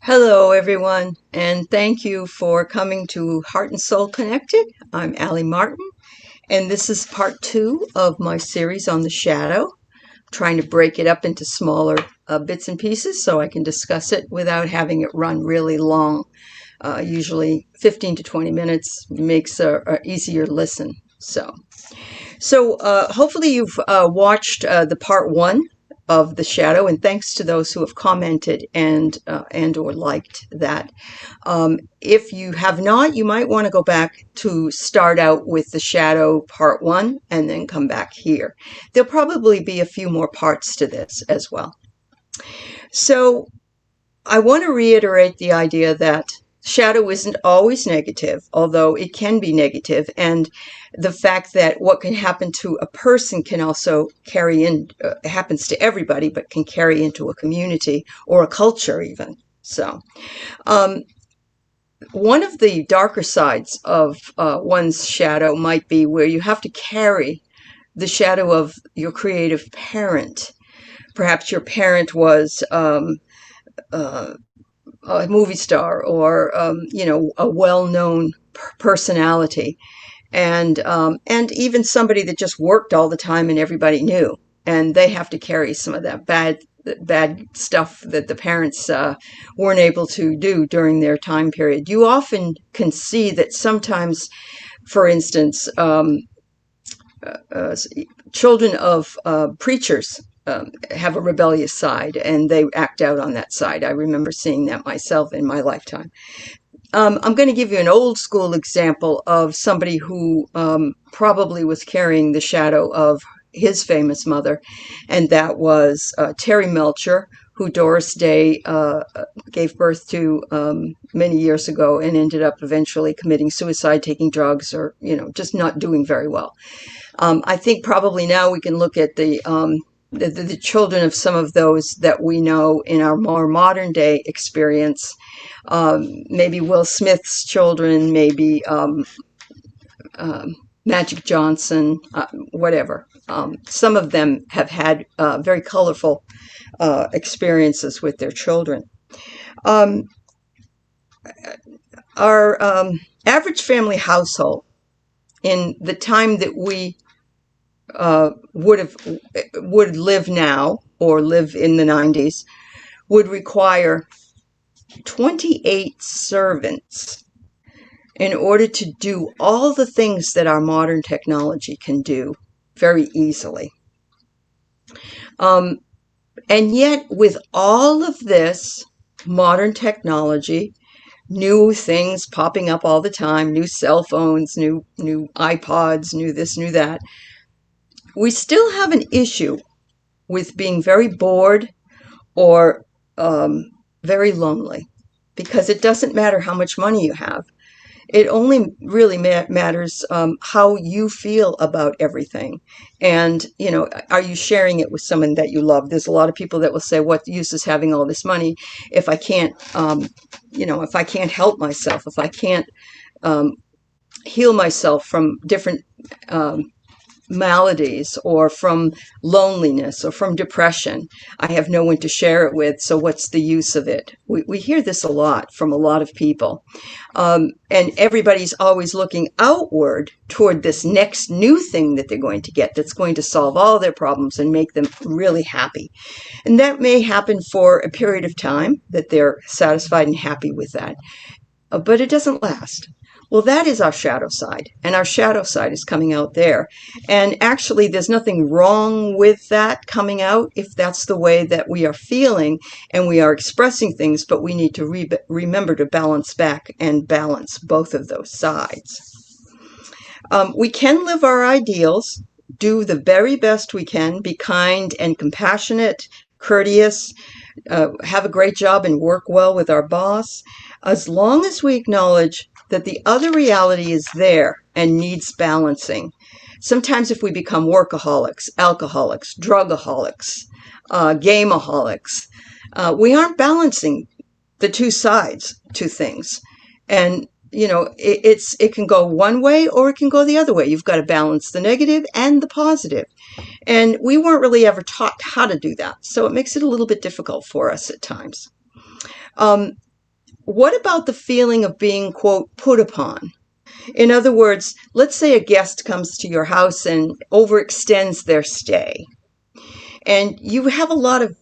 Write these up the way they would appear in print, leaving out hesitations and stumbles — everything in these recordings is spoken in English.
Hello, everyone, and thank you for coming to Heart and Soul Connected. I'm Allie Martin, and this is part two of my series on the shadow, trying to break it up into smaller bits and pieces so I can discuss it without having it run really long. Usually 15 to 20 minutes makes a easier listen. So hopefully you've watched the part one of the shadow, and thanks to those who have commented and or liked that. If you have not, you might want to go back to start out with the shadow part one and then come back here. There'll probably be a few more parts to this as well. So I want to reiterate the idea that shadow isn't always negative, although it can be negative, and the fact that what can happen to a person can also carry in, happens to everybody, but can carry into a community or a culture even. So, one of the darker sides of one's shadow might be where you have to carry the shadow of your creative parent. Perhaps your parent was a movie star or a well-known personality, and even somebody that just worked all the time and everybody knew, and they have to carry some of that bad stuff that the parents weren't able to do during their time period. You often can see that sometimes, for instance, children of preachers have a rebellious side, and they act out on that side. I remember seeing that myself in my lifetime. I'm going to give you an old school example of somebody who probably was carrying the shadow of his famous mother, and that was Terry Melcher, who Doris Day gave birth to many years ago and ended up eventually committing suicide, taking drugs, or, just not doing very well. I think probably now we can look at the children of some of those that we know in our more modern day experience. Maybe Will Smith's children, maybe Magic Johnson, whatever. Some of them have had very colorful experiences with their children. Our average family household, in the time that we would live now or live in the 90s, would require 28 servants in order to do all the things that our modern technology can do very easily. And yet, with all of this modern technology, new things popping up all the time, new cell phones, new iPods, new this, new that, we still have an issue with being very bored or very lonely, because it doesn't matter how much money you have. It only really matters how you feel about everything. And, are you sharing it with someone that you love? There's a lot of people that will say, what use is having all this money if I can't, if I can't help myself, if I can't heal myself from different maladies, or from loneliness, or from depression. I have no one to share it with, so what's the use of it? We hear this a lot from a lot of people. And everybody's always looking outward toward this next new thing that they're going to get that's going to solve all their problems and make them really happy. And that may happen for a period of time, that they're satisfied and happy with that. But it doesn't last. Well, that is our shadow side, and our shadow side is coming out there. And actually, there's nothing wrong with that coming out if that's the way that we are feeling and we are expressing things, but we need to remember to balance back and balance both of those sides. We can live our ideals, do the very best we can, be kind and compassionate, courteous, have a great job and work well with our boss, as long as we acknowledge that the other reality is there and needs balancing. Sometimes if we become workaholics, alcoholics, drugaholics, gameaholics, we aren't balancing the two sides to things. And, it can go one way or it can go the other way. You've got to balance the negative and the positive. And we weren't really ever taught how to do that. So it makes it a little bit difficult for us at times. What about the feeling of being, quote, put upon? In other words, let's say a guest comes to your house and overextends their stay, and you have a lot of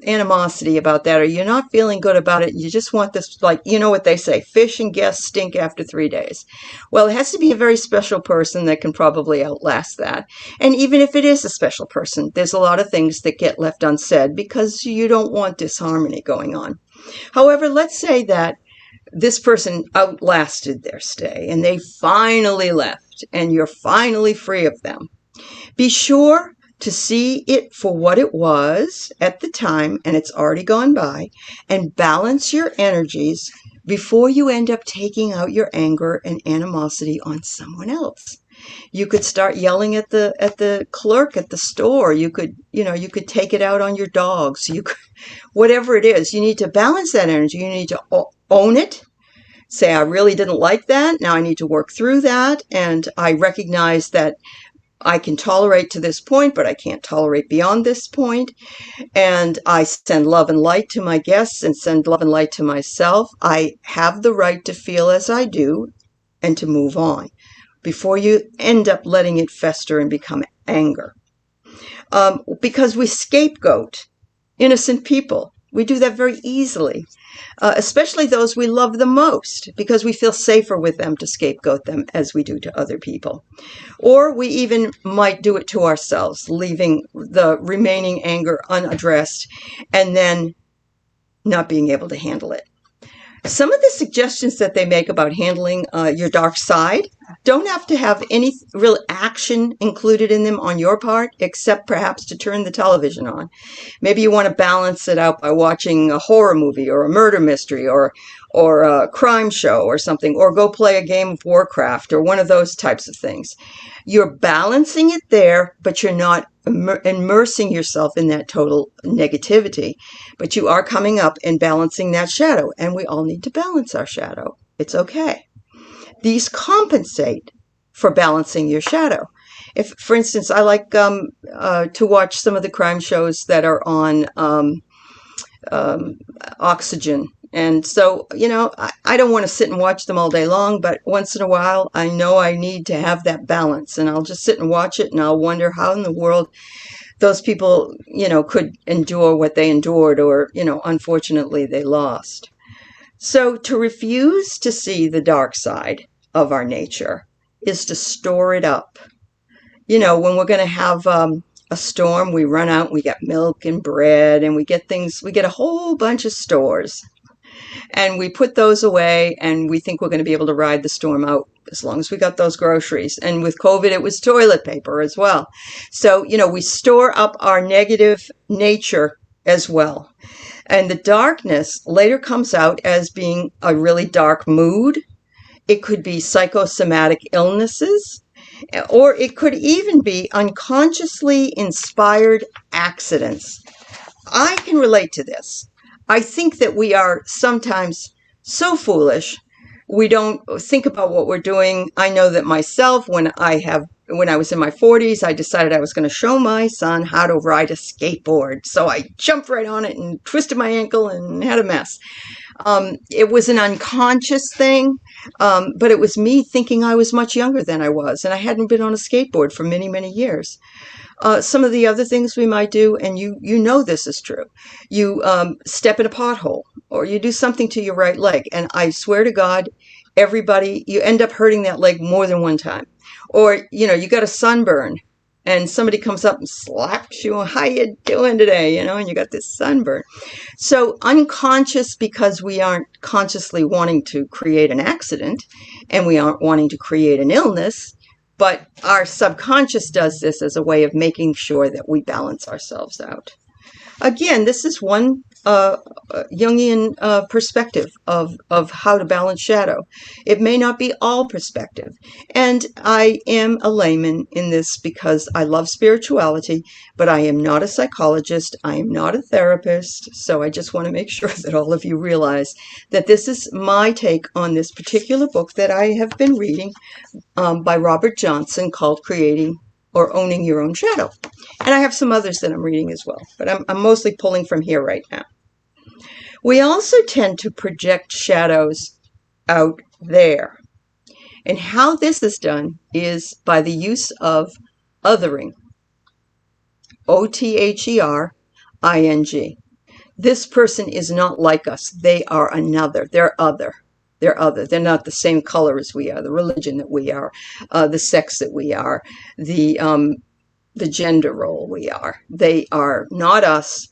animosity about that, or you're not feeling good about it. You just want this, like, you know what they say, fish and guests stink after 3 days. Well, it has to be a very special person that can probably outlast that. And even if it is a special person, there's a lot of things that get left unsaid because you don't want disharmony going on. However, let's say that this person outlasted their stay and they finally left and you're finally free of them. Be sure to see it for what it was at the time, and it's already gone by, and balance your energies before you end up taking out your anger and animosity on someone else. You could start yelling at the clerk at the store. You could take it out on your dogs. You could, whatever it is, you need to balance that energy. You need to own it. Say, I really didn't like that. Now I need to work through that, and I recognize that I can tolerate to this point, but I can't tolerate beyond this point. And I send love and light to my guests and send love and light to myself. I have the right to feel as I do and to move on before you end up letting it fester and become anger. Because we scapegoat innocent people. We do that very easily, especially those we love the most, because we feel safer with them to scapegoat them as we do to other people. Or we even might do it to ourselves, leaving the remaining anger unaddressed and then not being able to handle it. Some of the suggestions that they make about handling your dark side don't have to have any real action included in them on your part, except perhaps to turn the television on. Maybe you want to balance it out by watching a horror movie or a murder mystery or a crime show or something, or go play a game of Warcraft or one of those types of things. You're balancing it there, but you're not immersing yourself in that total negativity. But you are coming up and balancing that shadow, and we all need to balance our shadow. It's okay. These compensate for balancing your shadow. If, for instance, I like to watch some of the crime shows that are on Oxygen. And so, I don't want to sit and watch them all day long, but once in a while, I know I need to have that balance. And I'll just sit and watch it, and I'll wonder how in the world those people, could endure what they endured, or, unfortunately, they lost. So to refuse to see the dark side of our nature is to store it up. When we're going to have a storm, we run out, we get milk and bread, and we get a whole bunch of stores. And we put those away, and we think we're going to be able to ride the storm out as long as we got those groceries. And with COVID, it was toilet paper as well. So, we store up our negative nature as well. And the darkness later comes out as being a really dark mood. It could be psychosomatic illnesses, or it could even be unconsciously inspired accidents. I can relate to this. I think that we are sometimes so foolish, we don't think about what we're doing. I know that myself, when I was in my 40s, I decided I was going to show my son how to ride a skateboard. So I jumped right on it and twisted my ankle and had a mess. It was an unconscious thing, but it was me thinking I was much younger than I was, and I hadn't been on a skateboard for many, many years. Some of the other things we might do, and you know this is true, you step in a pothole, or you do something to your right leg, and I swear to God, you end up hurting that leg more than one time. Or, you got a sunburn, and somebody comes up and slaps you, how you doing today, and you got this sunburn. So unconscious, because we aren't consciously wanting to create an accident, and we aren't wanting to create an illness, but our subconscious does this as a way of making sure that we balance ourselves out. Again, this is one Jungian perspective of how to balance shadow. It may not be all perspective. And I am a layman in this because I love spirituality, but I am not a psychologist. I am not a therapist. So I just want to make sure that all of you realize that this is my take on this particular book that I have been reading by Robert Johnson, called Creating or Owning Your Own Shadow. And I have some others that I'm reading as well, but I'm mostly pulling from here right now. We also tend to project shadows out there. And how this is done is by the use of othering. O-T-H-E-R-I-N-G. This person is not like us. They are another. They're other. They're other. They're not the same color as we are, the religion that we are, the sex that we are, the gender role we are. They are not us.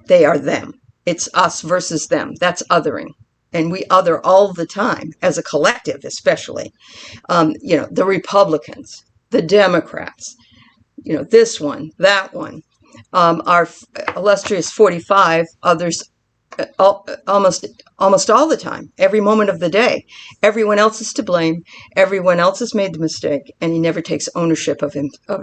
They are them. It's us versus them. That's othering. And we other all the time, as a collective especially. The Republicans, the Democrats, this one, that one. Our illustrious 45 others almost all the time, every moment of the day. Everyone else is to blame. Everyone else has made the mistake, and he never takes ownership of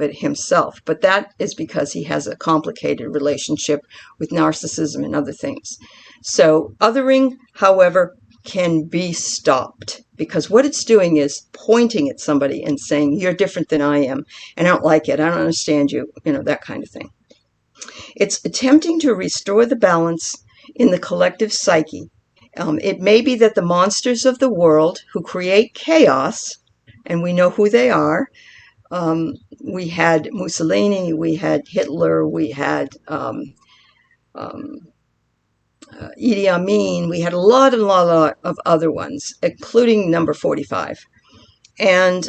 it himself. But that is because he has a complicated relationship with narcissism and other things. So othering, however, can be stopped, because what it's doing is pointing at somebody and saying, you're different than I am, and I don't like it, I don't understand you, that kind of thing. It's attempting to restore the balance in the collective psyche. It may be that the monsters of the world who create chaos, and we know who they are. We had Mussolini, we had Hitler, we had Idi Amin, we had a lot of other ones, including number 45. And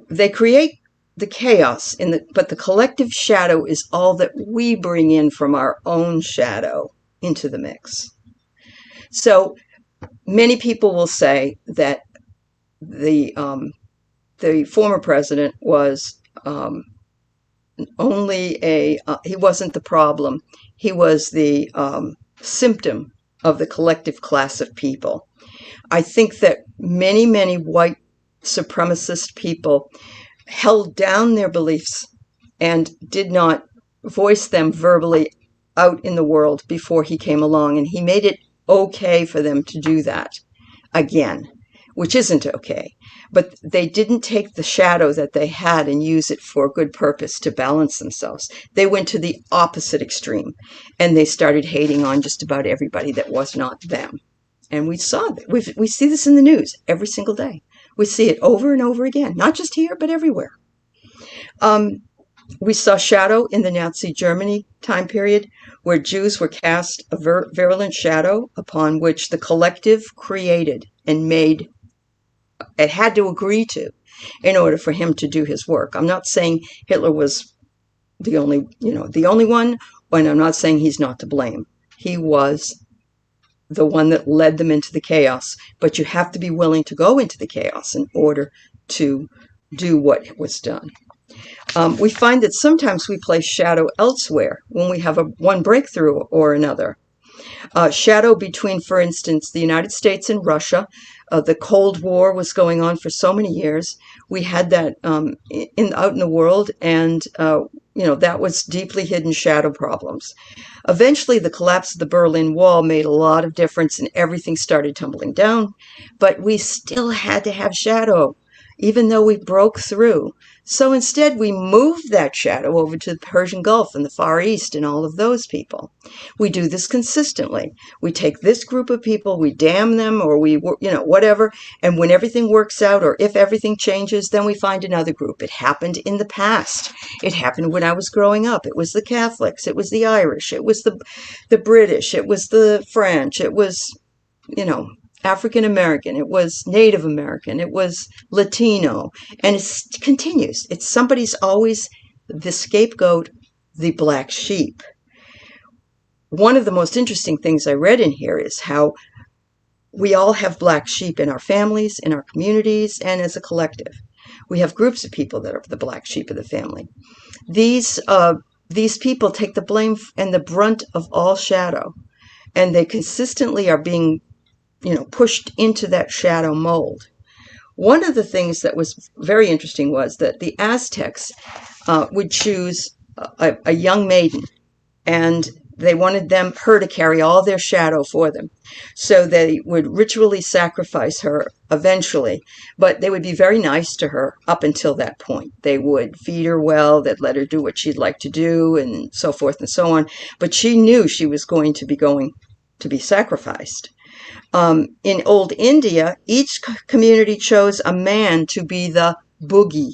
they create the chaos, but the collective shadow is all that we bring in from our own shadow into the mix. So many people will say that the former president was he wasn't the problem. He was the symptom of the collective class of people. I think that many, many white supremacist people held down their beliefs and did not voice them verbally out in the world before he came along, and he made it okay for them to do that again, which isn't okay. But they didn't take the shadow that they had and use it for a good purpose to balance themselves. They went to the opposite extreme, and they started hating on just about everybody that was not them. And we saw that. We see this in the news every single day. We see it over and over again, not just here, but everywhere. We saw shadow in the Nazi Germany time period, where Jews were cast a virulent shadow upon which the collective created and made. It had to agree to in order for him to do his work. I'm not saying Hitler was the only one, and I'm not saying he's not to blame. He was the one that led them into the chaos, but you have to be willing to go into the chaos in order to do what was done. We find that sometimes we place shadow elsewhere when we have one breakthrough or another. Shadow between, for instance, the United States and Russia. The Cold War was going on for so many years. We had that out in the world, and that was deeply hidden shadow problems. Eventually, the collapse of the Berlin Wall made a lot of difference, and everything started tumbling down. But we still had to have shadow, even though we broke through. So instead, we moved that shadow over to the Persian Gulf and the Far East and all of those people. We do this consistently. We take this group of people, we damn them, or we, whatever, and when everything works out, or if everything changes, then we find another group. It happened in the past. It happened when I was growing up. It was the Catholics. It was the Irish. It was the British. It was the French. It was, African American, it was Native American, it was Latino, and it continues. Somebody's always the scapegoat, the black sheep. One of the most interesting things I read in here is how we all have black sheep in our families, in our communities, and as a collective. We have groups of people that are the black sheep of the family. These people take the blame and the brunt of all shadow, and they consistently are being pushed into that shadow mold. One of the things that was very interesting was that the Aztecs would choose a young maiden, and they wanted her to carry all their shadow for them. So they would ritually sacrifice her eventually, but they would be very nice to her up until that point. They would feed her well, they'd let her do what she'd like to do, and so forth and so on. But she knew she was going to be going to be sacrificed. In old India, each community chose a man to be the boogie.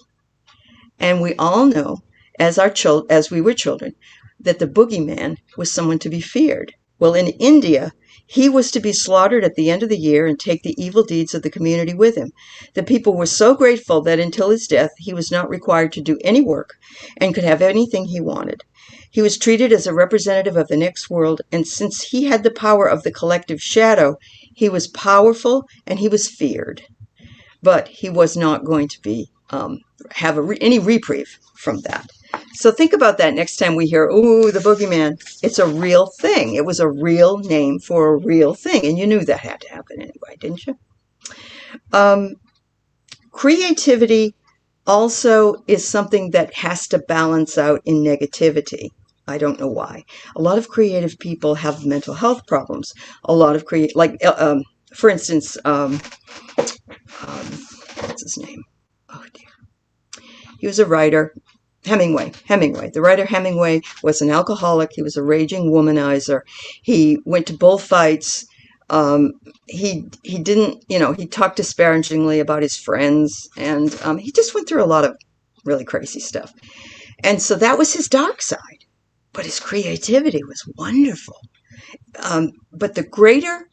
And we all know, as we were children, that the boogeyman was someone to be feared. Well, in India, he was to be slaughtered at the end of the year and take the evil deeds of the community with him. The people were so grateful that until his death, he was not required to do any work and could have anything he wanted. He was treated as a representative of the next world, and since he had the power of the collective shadow, he was powerful and he was feared. But he was not going to be have any reprieve from that. So think about that next time we hear, ooh, the boogeyman. It's a real thing. It was a real name for a real thing. And you knew that had to happen anyway, didn't you? Creativity also is something that has to balance out in negativity. I don't know why. A lot of creative people have mental health problems. A lot of for instance, what's his name? Oh, dear. He was a writer. Hemingway. The writer Hemingway was an alcoholic. He was a raging womanizer. He went to bullfights. He didn't, he talked disparagingly about his friends, and he just went through a lot of really crazy stuff. And so that was his dark side. But his creativity was wonderful. But the greater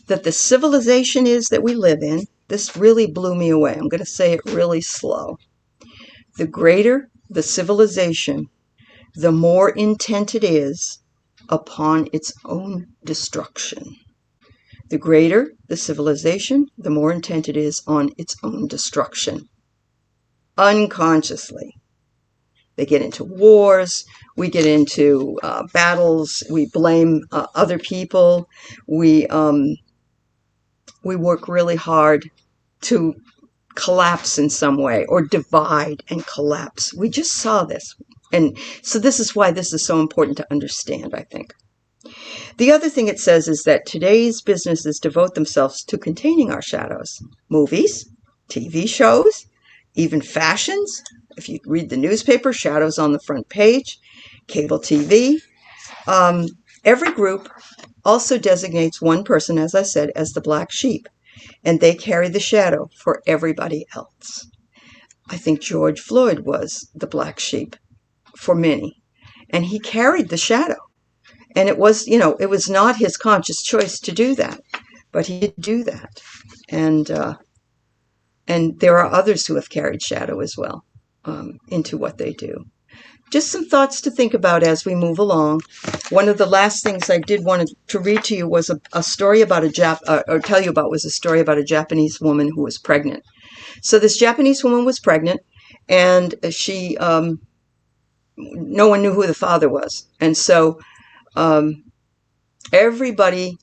that the civilization is that we live in, this really blew me away. I'm going to say it really slow. The greater the civilization, the more intent it is upon its own destruction. The greater the civilization, the more intent it is on its own destruction. Unconsciously. They get into wars, we get into battles, we blame other people, we work really hard to collapse in some way, or divide and collapse. We just saw this. And so this is why this is so important to understand, I think. The other thing it says is that today's businesses devote themselves to containing our shadows. Movies, TV shows, even fashions. If you read the newspaper, shadows on the front page, cable TV. Every group also designates one person, as I said, as the black sheep, and they carry the shadow for everybody else. I think George Floyd was the black sheep for many, and he carried the shadow. And it was, it was not his conscious choice to do that, but he did do that. And there are others who have carried shadow as well into what they do. Just some thoughts to think about as we move along. One of the last things I did want to read to you was a story about tell you about was a story about a Japanese woman who was pregnant. So this Japanese woman was pregnant, and she, no one knew who the father was. And so everybody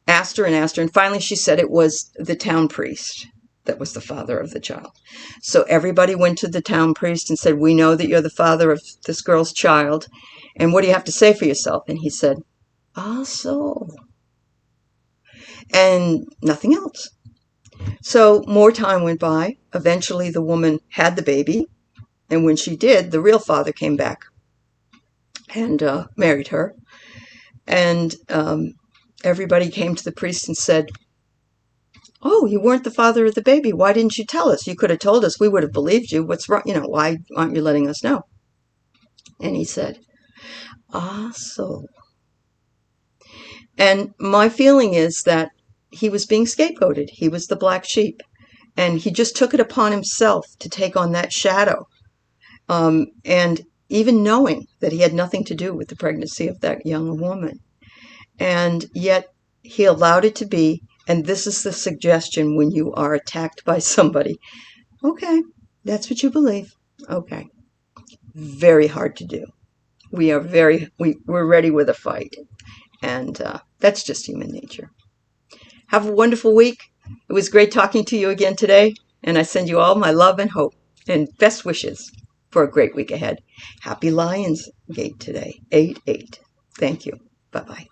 asked her, and finally she said it was the town priest that was the father of the child. So everybody went to the town priest and said, we know that you're the father of this girl's child, and what do you have to say for yourself? And he said, ah, so. And nothing else. So more time went by. Eventually the woman had the baby, and when she did, the real father came back and married her. And everybody came to the priest and said, oh, you weren't the father of the baby. Why didn't you tell us? You could have told us. We would have believed you. What's wrong? Why aren't you letting us know? And he said, ah, so. And my feeling is that he was being scapegoated. He was the black sheep. And he just took it upon himself to take on that shadow. And even knowing that he had nothing to do with the pregnancy of that young woman. And yet he allowed it to be. And this is the suggestion when you are attacked by somebody. Okay, that's what you believe. Okay. Very hard to do. We're ready with a fight. And that's just human nature. Have a wonderful week. It was great talking to you again today. And I send you all my love and hope and best wishes for a great week ahead. Happy Lions Gate today, 8/8. Thank you. Bye-bye.